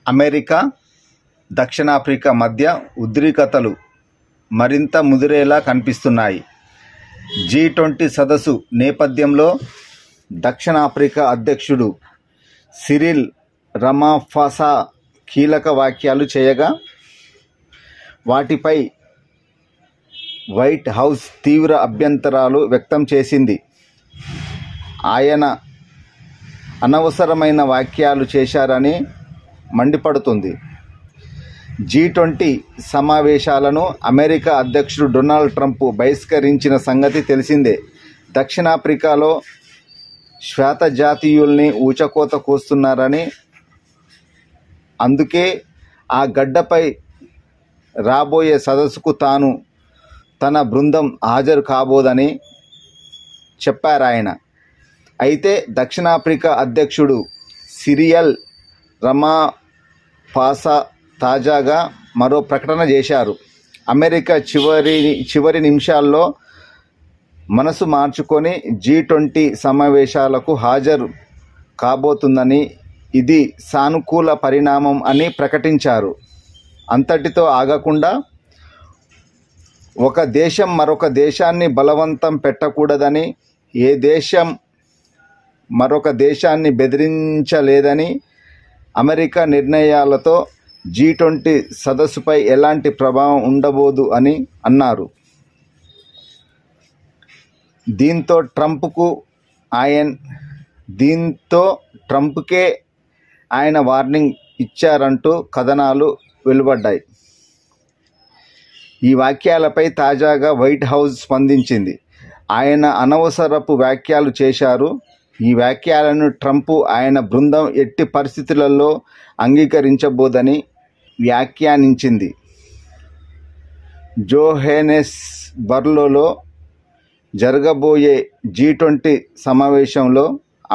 America, దక్షిణాఫ్రికా మధ్య ఉద్రిక్తతలు మరింత ముదిరేలా కనిపిస్తున్నాయి. G20 సదస్సు నేపథ్యంలో దక్షిణాఫ్రికా అధ్యక్షుడు సిరిల్ రమాఫోసా కీలక వ్యాఖ్యలు చేయగా, వాటిపై వైట్ హౌస్ తీవ్ర అభ్యంతరాలు వ్యక్తం చేసింది. ఆయన అనవసరమైన వ్యాఖ్యలు చేశారని మండిపడుతుంది. G20 సమావేశాలను అమెరికా అధ్యక్షుడు డొనాల్డ్ ట్రంప్ బహిష్కరించిన సంగతి తెలిసిందే. దక్షిణాఫ్రికాలో శ్వేత జాతీయుల్ని ఊచకోత కోస్తున్నారని, అందుకే ఆ గడ్డపై రాబోయే సదస్సుకు తన బృందం హాజరు కాబోదని చెప్పారాయన. అయితే దక్షిణాఫ్రికా అధ్యక్షుడు సిరియల్ రమాఫోసా తాజాగా మరో ప్రకటన చేశారు. అమెరికా చివరి నిమిషాల్లో మనసు మార్చుకొని G20 సమావేశాలకు హాజరు కాబోతుందని, ఇది సానుకూల పరిణామం అని ప్రకటించారు. అంతటితో ఆగకుండా, ఒక దేశం మరొక దేశాన్ని బలవంతం పెట్టకూడదని, ఏ దేశం మరొక దేశాన్ని బెదిరించలేదని, అమెరికా నిర్ణయాలతో G20 సదస్సుపై ఎలాంటి ప్రభావం ఉండబోదు అని అన్నారు. దీంతో ట్రంప్కే ఆయన వార్నింగ్ ఇచ్చారంటూ కథనాలు వెలువడ్డాయి. ఈ వ్యాఖ్యలపై తాజాగా వైట్ హౌస్ స్పందించింది. ఆయన అనవసరపు వ్యాఖ్యలు చేశారు. ఈ వ్యాఖ్యలను ట్రంప్, ఆయన బృందం ఎట్టి పరిస్థితులలో అంగీకరించబోదని వ్యాఖ్యానించింది. జోహెనెస్బర్గ్లో జరగబోయే G20 సమావేశంలో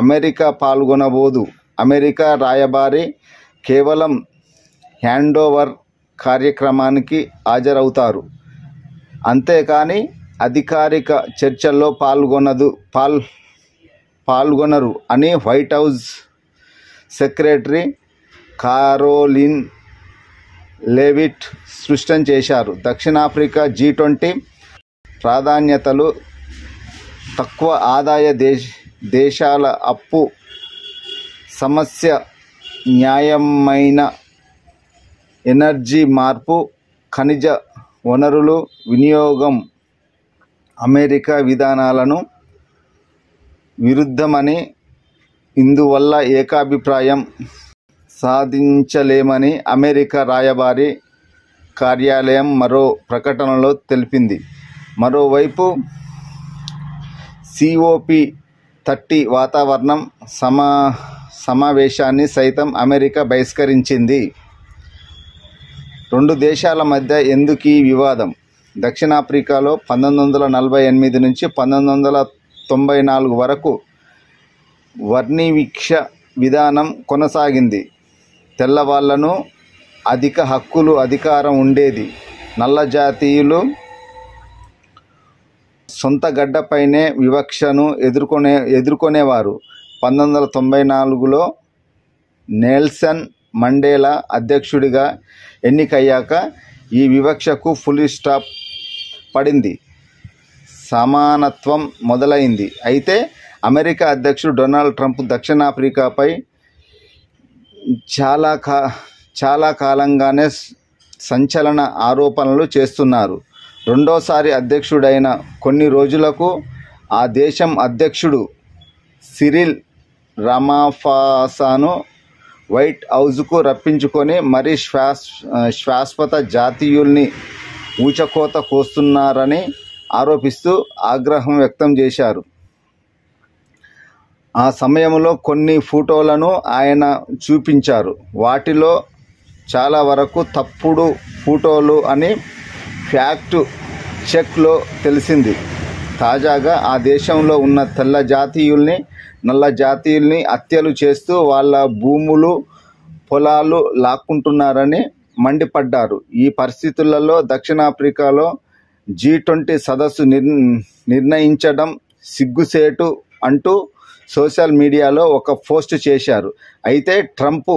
అమెరికా పాల్గొనబోదు. అమెరికా రాయబారి కేవలం హ్యాండోవర్ కార్యక్రమానికి హాజరవుతారు. అంతేకాని అధికారిక చర్చల్లో పాల్గొనరు అని వైట్ హౌస్ సెక్రటరీ కారోలిన్ లెవిట్ స్పష్టం చేశారు. దక్షిణాఫ్రికా G20 ప్రాధాన్యతలు తక్కువ ఆదాయ దేశాల అప్పు సమస్య, న్యాయమైన ఎనర్జీ మార్పు, ఖనిజ వనరులు వినియోగం అమెరికా విధానాలను విరుద్ధమని, ఇందువల్ల ఏకాభిప్రాయం సాధించలేమని అమెరికా రాయబారి కార్యాలయం మరో ప్రకటనలో తెలిపింది. మరోవైపు COP30 వాతావరణం సమావేశాన్ని సైతం అమెరికా బహిష్కరించింది. రెండు దేశాల మధ్య ఎందుకీ వివాదం? దక్షిణాఫ్రికాలో 1948 నుంచి 1994 వరకు వర్ణివిక్ష విధానం కొనసాగింది. తెల్లవాళ్లను అధిక హక్కులు, అధికారం ఉండేది. నల్ల జాతీయులు సొంత గడ్డపైనే వివక్షను ఎదుర్కొనేవారు. 1994లో నెల్సన్ మండేలా అధ్యక్షుడిగా ఎన్నికయ్యాక ఈ వివక్షకు ఫుల్ స్టాప్ పడింది. సమానత్వం మొదలైంది. అయితే అమెరికా అధ్యక్షుడు డొనాల్డ్ ట్రంప్ దక్షిణాఫ్రికాపై చాలా కాలంగానే సంచలన ఆరోపణలు చేస్తున్నారు. రెండోసారి అధ్యక్షుడైన కొన్ని రోజులకు ఆ దేశం అధ్యక్షుడు సిరిల్ రమాఫోసాను వైట్ హౌస్కు రప్పించుకొని మరీ శాశ్వత జాతీయుల్ని ఊచకోత కోస్తున్నారని ఆరోపిస్తూ ఆగ్రహం వ్యక్తం చేశారు. ఆ సమయంలో కొన్ని ఫోటోలను ఆయన చూపించారు. వాటిలో చాలా వరకు తప్పుడు ఫోటోలు అని ఫ్యాక్ట్ చెక్లో తెలిసింది. తాజాగా ఆ దేశంలో ఉన్న తెల్ల జాతీయుల్ని, నల్ల జాతీయుల్ని హత్యలు చేస్తూ వాళ్ళ భూములు, పొలాలు లాక్కుంటున్నారని మండిపడ్డారు. ఈ పరిస్థితులలో దక్షిణాఫ్రికాలో G20 సదస్సు నిర్ణయించడం సిగ్గుసేటు అంటూ సోషల్ మీడియాలో ఒక పోస్ట్ చేశారు. అయితే ట్రంప్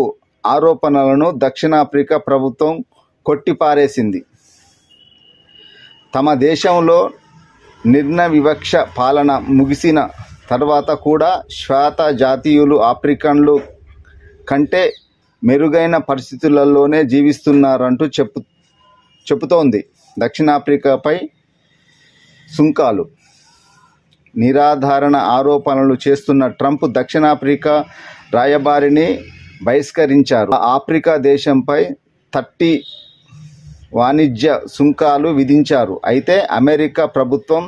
ఆరోపణలను దక్షిణాఫ్రికా ప్రభుత్వం కొట్టిపారేసింది. తమ దేశంలో నిర్ణవివక్ష పాలన ముగిసిన తర్వాత కూడా శ్వేత జాతీయులు ఆఫ్రికన్లు కంటే మెరుగైన పరిస్థితులలోనే జీవిస్తున్నారంటూ చెబుతోంది. దక్షిణాఫ్రికాపై సుంకాలు, నిరాధారణ ఆరోపణలు చేస్తున్న ట్రంప్ దక్షిణాఫ్రికా రాయబారిని బహిష్కరించారు. ఆఫ్రికా దేశంపై 30 వాణిజ్య సుంకాలు విధించారు. అయితే అమెరికా ప్రభుత్వం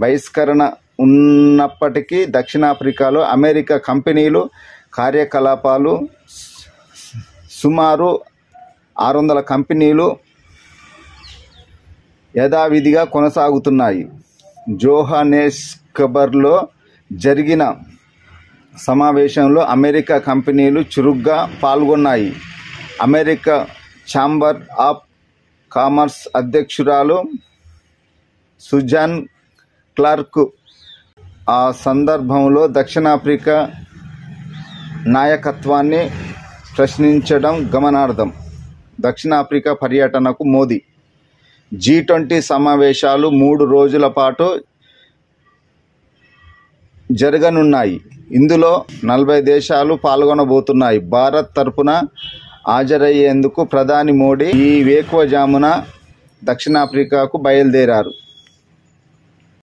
బహిష్కరణ ఉన్నప్పటికీ దక్షిణాఫ్రికాలో అమెరికా కంపెనీలు కార్యకలాపాలు సుమారు 600 కంపెనీలు యథావిధిగా కొనసాగుతున్నాయి. జోహానెస్బర్గ్లో జరిగిన సమావేశంలో అమెరికా కంపెనీలు చురుగ్గా పాల్గొన్నాయి. అమెరికా ఛాంబర్ ఆఫ్ కామర్స్ అధ్యక్షురాలు సుజాన్ క్లార్క్ ఆ సందర్భంలో దక్షిణాఫ్రికా నాయకత్వాన్ని ప్రశ్నించడం గమనార్హం. దక్షిణాఫ్రికా పర్యటనకు మోదీ. G20 సమావేశాలు 3 రోజుల పాటు జరగనున్నాయి. ఇందులో 40 దేశాలు పాల్గొనబోతున్నాయి. భారత్ తరపున హాజరయ్యేందుకు ప్రధాని మోడీ ఈ వేకువజామున దక్షిణాఫ్రికాకు బయలుదేరారు.